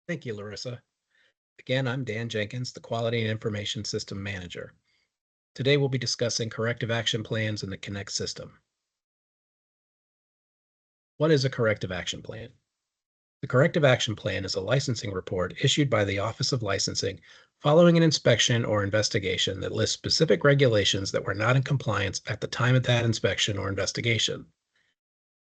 Thank you, Larissa. Again, I'm Dan Jenkins, the Quality and Information System Manager. Today we'll be discussing corrective action plans in the Connect system. What is a corrective action plan? The corrective action plan is a licensing report issued by the Office of Licensing following an inspection or investigation that lists specific regulations that were not in compliance at the time of that inspection or investigation.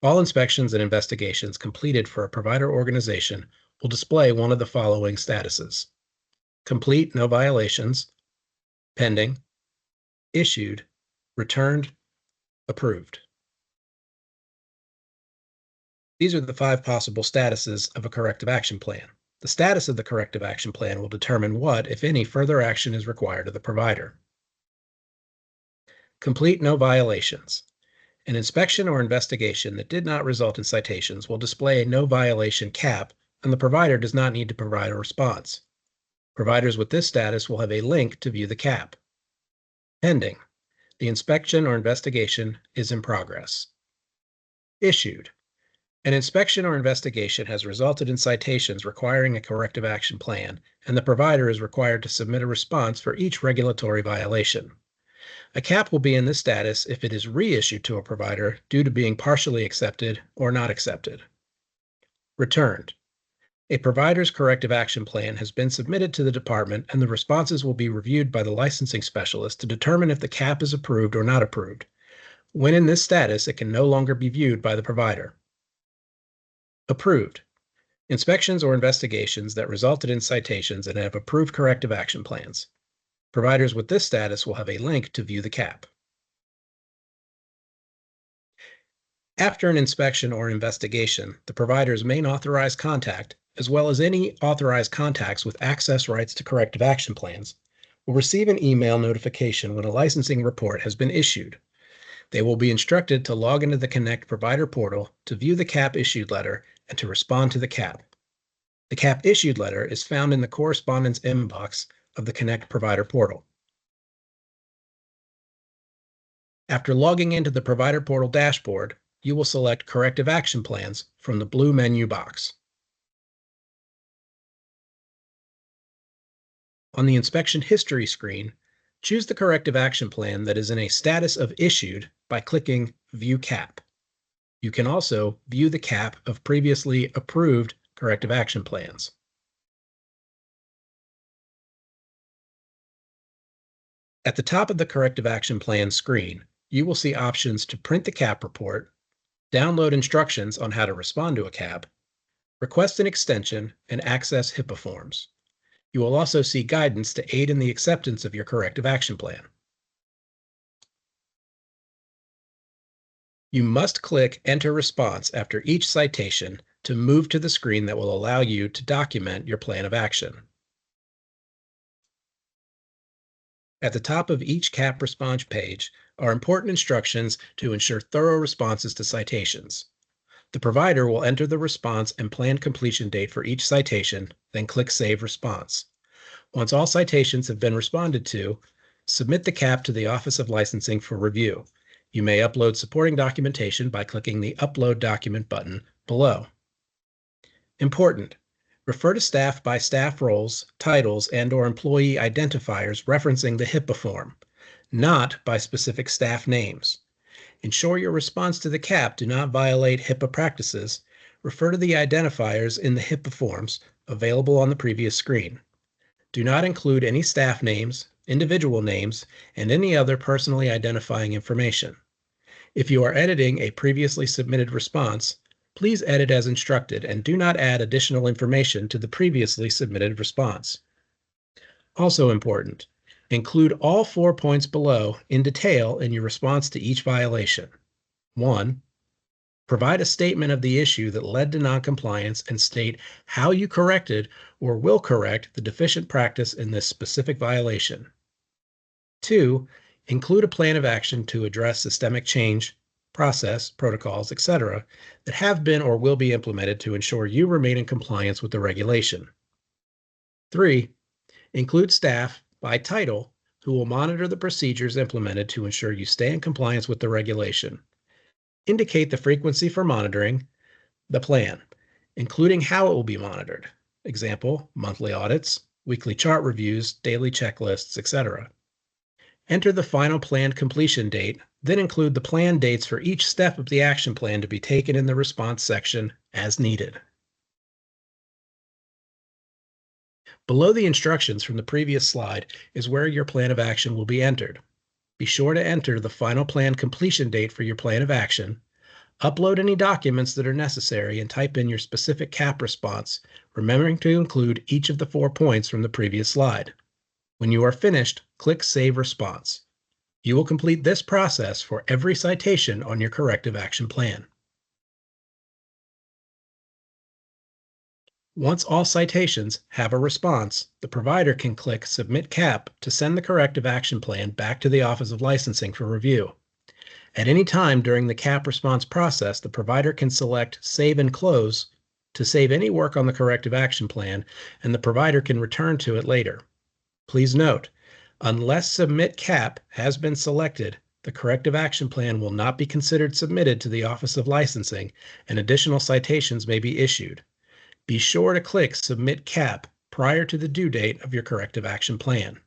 All inspections and investigations completed for a provider organization will display one of the following statuses: complete, no violations; pending; issued; returned; approved. These are the 5 possible statuses of a corrective action plan. The status of the corrective action plan will determine what, if any, further action is required of the provider. Complete, no violations. An inspection or investigation that did not result in citations will display a no violation cap, and the provider does not need to provide a response. Providers with this status will have a link to view the cap. Pending. The inspection or investigation is in progress. Issued. An inspection or investigation has resulted in citations requiring a corrective action plan, and the provider is required to submit a response for each regulatory violation. A cap will be in this status if it is reissued to a provider due to being partially accepted or not accepted. Returned. A provider's corrective action plan has been submitted to the department, and the responses will be reviewed by the licensing specialist to determine if the cap is approved or not approved. When in this status, it can no longer be viewed by the provider. Approved. Inspections or investigations that resulted in citations and have approved corrective action plans. Providers with this status will have a link to view the cap. After an inspection or investigation, the provider's main authorized contact, as well as any authorized contacts with access rights to corrective action plans, will receive an email notification when a licensing report has been issued. They will be instructed to log into the Connect provider portal to view the cap issued letter and to respond to the cap. The cap issued letter is found in the correspondence inbox of the Connect provider portal. After logging into the provider portal dashboard, you will select Corrective Action Plans from the blue menu box. On the inspection history screen, choose the corrective action plan that is in a status of issued by clicking View Cap. You can also view the cap of previously approved corrective action plans. At the top of the corrective action plan screen, you will see options to print the cap report, download instructions on how to respond to a cap, request an extension, and access HIPAA forms. You will also see guidance to aid in the acceptance of your corrective action plan. You must click Enter Response after each citation to move to the screen that will allow you to document your plan of action. At the top of each CAP response page are important instructions to ensure thorough responses to citations. The provider will enter the response and plan completion date for each citation, then click Save Response. Once all citations have been responded to, submit the CAP to the Office of Licensing for review. You may upload supporting documentation by clicking the Upload Document button below. Important: refer to staff by staff roles, titles, and/or employee identifiers referencing the HIPAA form, not by specific staff names. Ensure your response to the CAP do not violate HIPAA practices. Refer to the identifiers in the HIPAA forms available on the previous screen. Do not include any staff names, individual names, and any other personally identifying information. If you are editing a previously submitted response, please edit as instructed and do not add additional information to the previously submitted response. Also important, include all 4 points below in detail in your response to each violation. 1. Provide a statement of the issue that led to noncompliance and state how you corrected or will correct the deficient practice in this specific violation. 2. Include a plan of action to address systemic change, process, protocols, etc. that have been or will be implemented to ensure you remain in compliance with the regulation. 3. Include staff by title who will monitor the procedures implemented to ensure you stay in compliance with the regulation. Indicate the frequency for monitoring the plan, including how it will be monitored, example, monthly audits, weekly chart reviews, daily checklists, etc. Enter the final planned completion date, then include the planned dates for each step of the action plan to be taken in the response section as needed. Below the instructions from the previous slide is where your plan of action will be entered. Be sure to enter the final plan completion date for your plan of action, upload any documents that are necessary, and type in your specific CAP response, remembering to include each of the 4 points from the previous slide. When you are finished, click Save Response. You will complete this process for every citation on your corrective action plan. Once all citations have a response, the provider can click Submit CAP to send the corrective action plan back to the Office of Licensing for review. At any time during the CAP response process, the provider can select Save and Close to save any work on the corrective action plan, and the provider can return to it later. Please note, unless Submit CAP has been selected, the corrective action plan will not be considered submitted to the Office of Licensing, and additional citations may be issued. Be sure to click Submit CAP prior to the due date of your corrective action plan.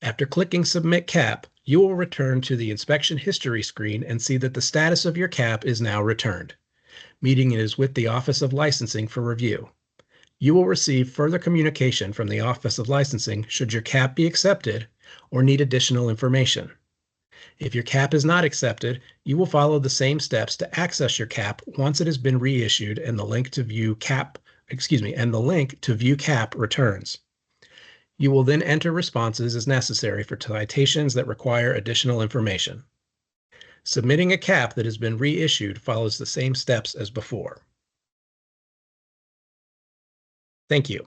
After clicking Submit CAP, you will return to the inspection history screen and see that the status of your CAP is now returned, meaning it is with the Office of Licensing for review. You will receive further communication from the Office of Licensing should your CAP be accepted or need additional information. If your CAP is not accepted, you will follow the same steps to access your CAP once it has been reissued and the link to view CAP returns. You will then enter responses as necessary for citations that require additional information. Submitting a CAP that has been reissued follows the same steps as before. Thank you.